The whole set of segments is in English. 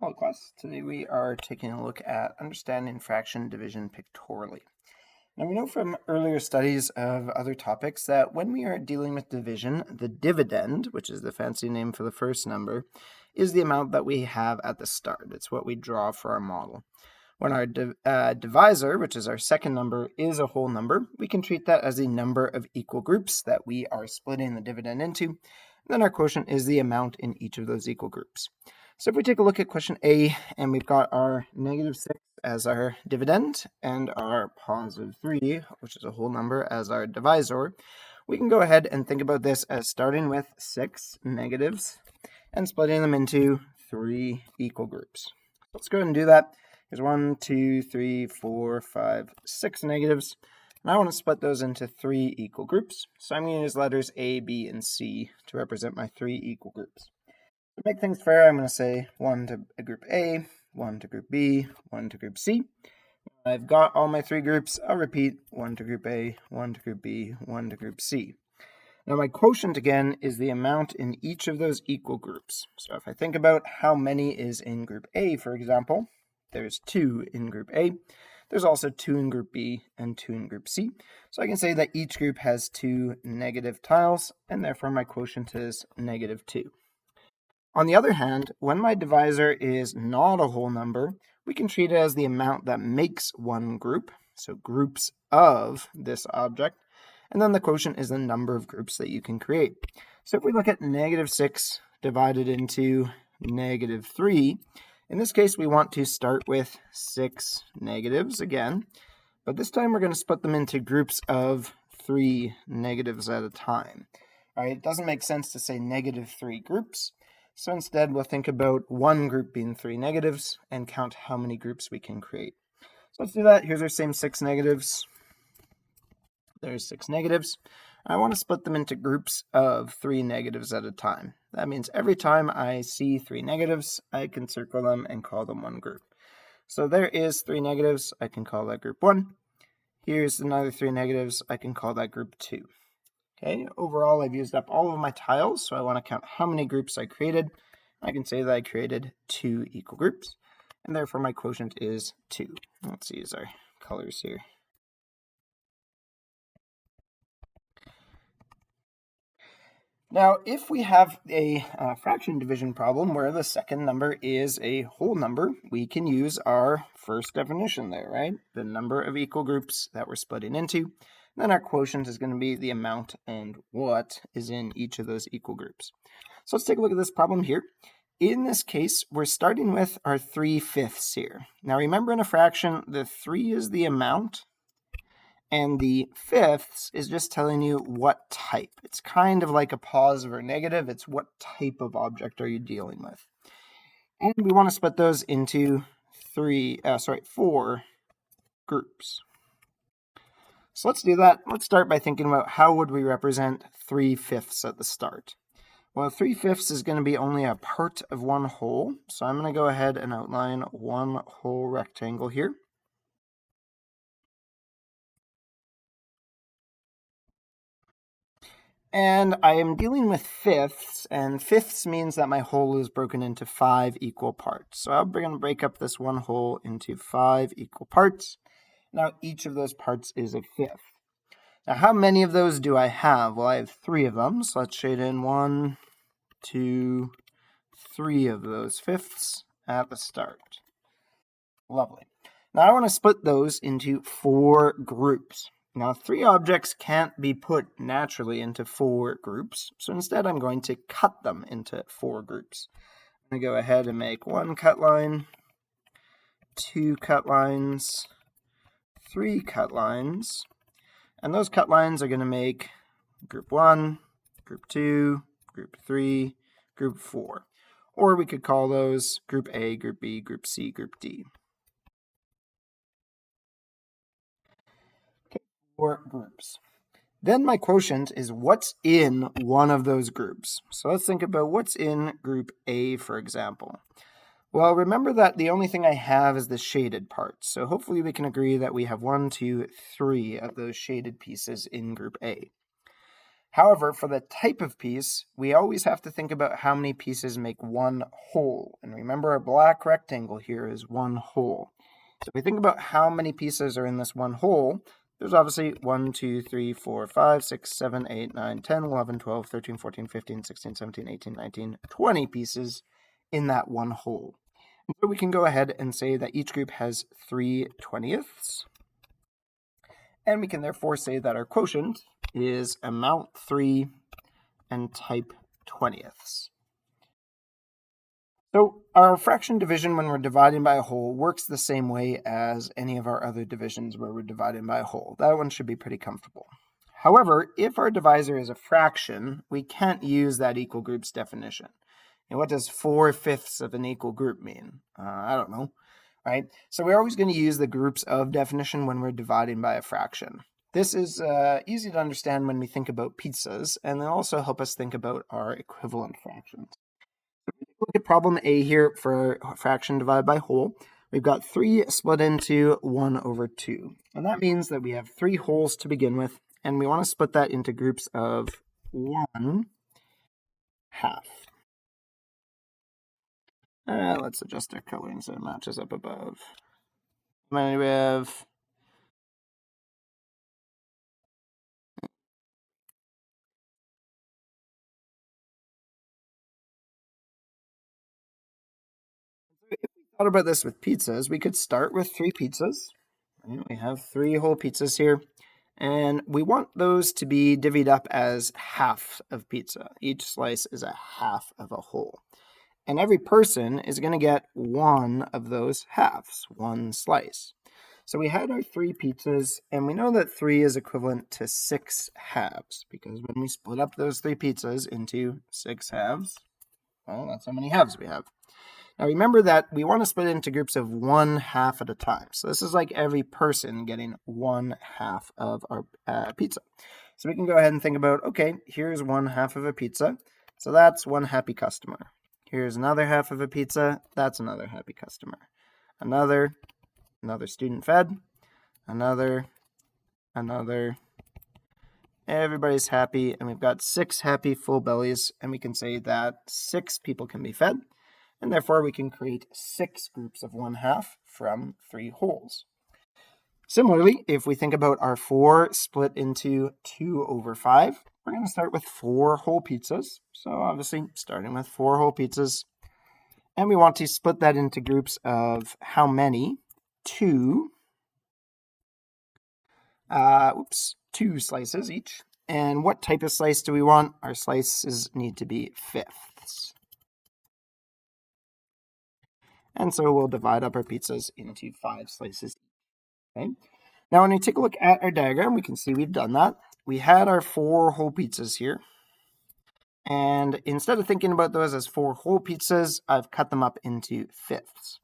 Hello class, today we are taking a look at understanding fraction division pictorially. Now we know from earlier studies of other topics that when we are dealing with division, the dividend, which is the fancy name for the first number, is the amount that we have at the start. It's what we draw for our model. When our divisor, which is our second number, is a whole number, we can treat that as the number of equal groups that we are splitting the dividend into. And then our quotient is the amount in each of those equal groups. So if we take a look at question A, and we've got our -6 as our dividend and our +3, which is a whole number, as our divisor, we can go ahead and think about this as starting with 6 negatives and splitting them into 3 equal groups. Let's go ahead and do that. Here's 1, 2, 3, 4, 5, 6 negatives. And I want to split those into 3 equal groups. So I'm going to use letters A, B, and C to represent my 3 equal groups. To make things fair, I'm going to say 1 to group A, 1 to group B, 1 to group C. When I've got all my 3 groups, I'll repeat 1 to group A, 1 to group B, 1 to group C. Now my quotient again is the amount in each of those equal groups. So if I think about how many is in group A, for example, there's 2 in group A. There's also 2 in group B and 2 in group C. So I can say that each group has 2 negative tiles, and therefore my quotient is -2. On the other hand, when my divisor is not a whole number, we can treat it as the amount that makes one group, so groups of this object, and then the quotient is the number of groups that you can create. So if we look at -6 divided into -3, in this case we want to start with 6 negatives again, but this time we're going to split them into groups of 3 negatives at a time. All right, it doesn't make sense to say -3 groups. So instead, we'll think about one group being 3 negatives and count how many groups we can create. So let's do that. Here's our same 6 negatives. There's 6 negatives. I want to split them into groups of 3 negatives at a time. That means every time I see 3 negatives, I can circle them and call them one group. So there is 3 negatives. I can call that group 1. Here's another 3 negatives. I can call that group 2. Okay, overall I've used up all of my tiles, so I want to count how many groups I created. I can say that I created 2 equal groups, and therefore my quotient is 2. Let's use our colors here. Now, if we have a fraction division problem where the second number is a whole number, we can use our first definition there, right? The number of equal groups that we're splitting into. Then our quotient is going to be the amount and what is in each of those equal groups. So let's take a look at this problem here. In this case, we're starting with our 3/5 here. Now remember, in a fraction, the 3 is the amount, and the fifths is just telling you what type. It's kind of like a positive or negative. It's what type of object are you dealing with. And we want to split those into 4 groups. So let's do that. Let's start by thinking about how would we represent 3/5 at the start. Well, 3/5 is going to be only a part of one whole. So I'm going to go ahead and outline one whole rectangle here. And I am dealing with fifths, and fifths means that my whole is broken into 5 equal parts. So I'm going to break up this one whole into 5 equal parts. Now each of those parts is a fifth. Now how many of those do I have? Well, I have 3 of them, so let's shade in 1, 2, 3 of those fifths at the start. Lovely. Now I want to split those into 4 groups. Now 3 objects can't be put naturally into 4 groups, so instead I'm going to cut them into 4 groups. I'm going to go ahead and make 1 cut line, 2 cut lines, 3 cut lines, and those cut lines are going to make group 1, group 2, group 3, group 4. Or we could call those group A, group B, group C, group D. Okay, 4 groups. Then my quotient is what's in one of those groups. So let's think about what's in group A, for example. Well, remember that the only thing I have is the shaded part. So hopefully we can agree that we have 1, 2, 3 of those shaded pieces in group A. However, for the type of piece, we always have to think about how many pieces make one whole. And remember, our black rectangle here is one whole. So if we think about how many pieces are in this one whole, there's obviously 1, 2, 3, 4, 5, 6, 7, 8, 9, 10, 11, 12, 13, 14, 15, 16, 17, 18, 19, 20 pieces in that one whole. And so we can go ahead and say that each group has 3/20ths. And we can therefore say that our quotient is amount 3 and type 20ths. So our fraction division when we're dividing by a whole works the same way as any of our other divisions where we're dividing by a whole. That one should be pretty comfortable. However, if our divisor is a fraction, we can't use that equal groups definition. And what does 4/5 of an equal group mean? I don't know, right? So we're always going to use the groups of definition when we're dividing by a fraction. This is easy to understand when we think about pizzas, and they'll also help us think about our equivalent fractions. Look at problem A here for fraction divided by whole. We've got 3 split into 1/2. And that means that we have 3 wholes to begin with, and we want to split that into groups of 1/2. Let's adjust our coloring so it matches up above. How many we have? If we thought about this with pizzas, we could start with 3 pizzas. Right? We have 3 whole pizzas here. And we want those to be divvied up as half of pizza. Each slice is a half of a whole. And every person is going to get one of those halves, one slice. So we had our 3 pizzas, and we know that 3 is equivalent to 6 halves, because when we split up those 3 pizzas into 6 halves, well, that's how many halves we have. Now remember that we want to split it into groups of 1/2 at a time. So this is like every person getting 1/2 of our pizza. So we can go ahead and think about, okay, here's 1/2 of a pizza. So that's one happy customer. Here's another half of a pizza. That's another happy customer. Another student fed. Another. Everybody's happy, and we've got 6 happy full bellies, and we can say that 6 people can be fed. And therefore, we can create 6 groups of 1/2 from 3 wholes. Similarly, if we think about our 4 split into 2/5, we're going to start with 4 whole pizzas. So obviously, starting with 4 whole pizzas. And we want to split that into groups of how many? 2 slices each. And what type of slice do we want? Our slices need to be fifths. And so we'll divide up our pizzas into 5 slices. Okay. Now, when we take a look at our diagram, we can see we've done that. We had our 4 whole pizzas here. And instead of thinking about those as 4 whole pizzas, I've cut them up into fifths.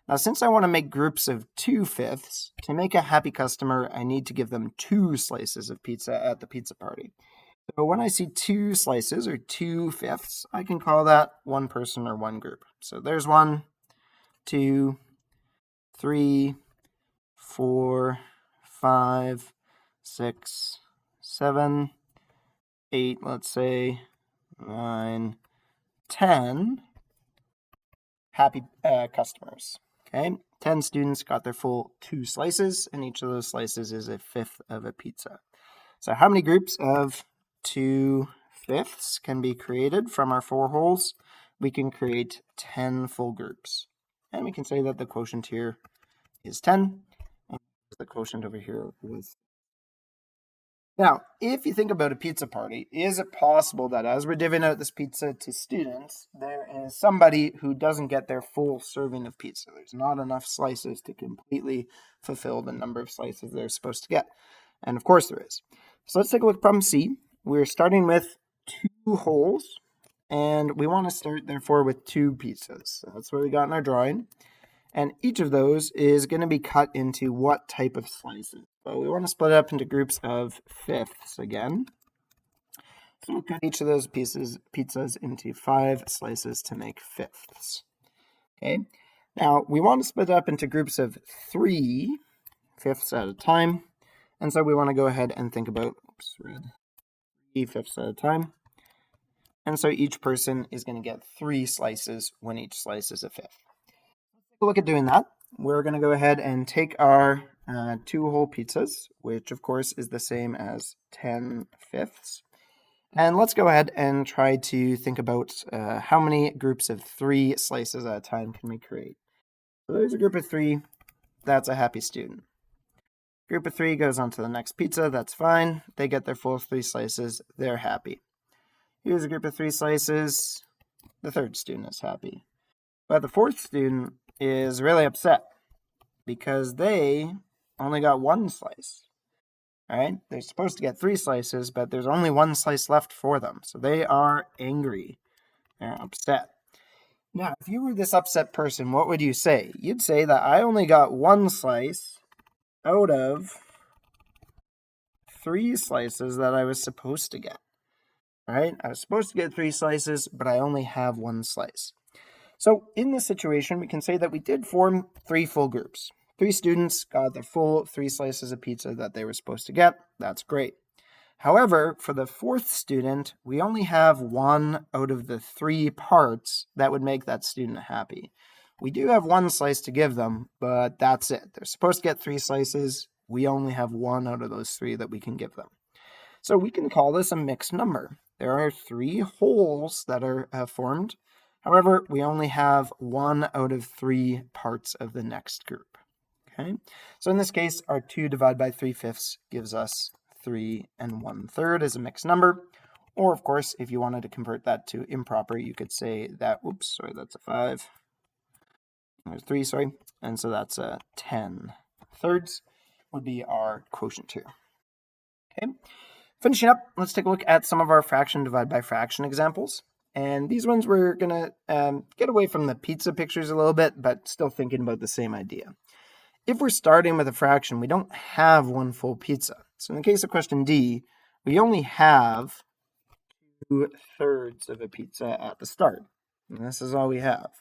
Now, since I want to make groups of 2 fifths, to make a happy customer, I need to give them 2 slices of pizza at the pizza party. So when I see 2 slices or 2 fifths, I can call that one person or one group. So there's 1, 2, 3, 4, 5, 6, 7, 8, let's say, 9, 10 happy customers. Okay, 10 students got their full 2 slices, and each of those slices is a fifth of a pizza. So how many groups of 2 fifths can be created from our 4 wholes? We can create 10 full groups. And we can say that the quotient here is 10, and the quotient over here was. Now, if you think about a pizza party, is it possible that as we're divvying out this pizza to students, there is somebody who doesn't get their full serving of pizza? There's not enough slices to completely fulfill the number of slices they're supposed to get. And of course there is. So let's take a look at problem C. We're starting with 2 wholes, and we want to start, therefore, with 2 pizzas. So that's what we got in our drawing. And each of those is going to be cut into what type of slices? Well, we want to split it up into groups of fifths again. So we'll cut each of those pizzas into 5 slices to make fifths. Okay. Now, we want to split it up into groups of 3 fifths at a time. And so we want to go ahead and think about, 3/5 at a time. And so each person is going to get 3 slices when each slice is a fifth. Let's take a look at doing that. We're going to go ahead and take our 2 whole pizzas, which of course is the same as 10/5. And let's go ahead and try to think about how many groups of 3 slices at a time can we create. So there's a group of 3. That's a happy student. Group of 3 goes on to the next pizza. That's fine. They get their full 3 slices. They're happy. Here's a group of 3 slices. The third student is happy. But the fourth student is really upset because they only got 1 slice. All right? They're supposed to get 3 slices, but there's only 1 slice left for them. So they are angry. They're upset. Now, if you were this upset person, what would you say? You'd say that I only got 1 slice out of 3 slices that I was supposed to get. Right? I was supposed to get 3 slices, but I only have 1 slice. So in this situation, we can say that we did form 3 full groups. 3 students got the full 3 slices of pizza that they were supposed to get. That's great. However, for the fourth student, we only have 1 out of the 3 parts that would make that student happy. We do have 1 slice to give them, but that's it. They're supposed to get 3 slices. We only have 1 out of those 3 that we can give them. So we can call this a mixed number. There are 3 wholes that are formed. However, we only have 1 out of 3 parts of the next group. Okay, so in this case, our 2 divided by 3/5 gives us 3 1/3 as a mixed number. Or, of course, if you wanted to convert that to improper, you could say that, that's a 5. There's 3, sorry. And so that's a 10/3 would be our quotient here. Okay. Finishing up, let's take a look at some of our fraction divided by fraction examples. And these ones we're going to get away from the pizza pictures a little bit, but still thinking about the same idea. If we're starting with a fraction, we don't have 1 full pizza. So in the case of question D, we only have 2/3 of a pizza at the start. And this is all we have.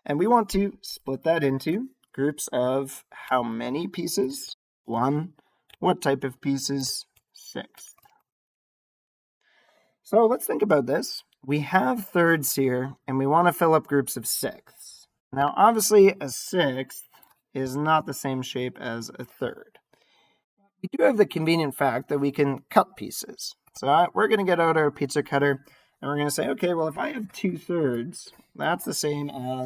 And we want to split that into groups of how many pieces? 1. What type of pieces? 6. So let's think about this. We have thirds here, and we want to fill up groups of 6. Now, obviously, a 6th is not the same shape as a third. We do have the convenient fact that we can cut pieces. So we're going to get out our pizza cutter, and we're going to say, okay, well, if I have 2/3, that's the same as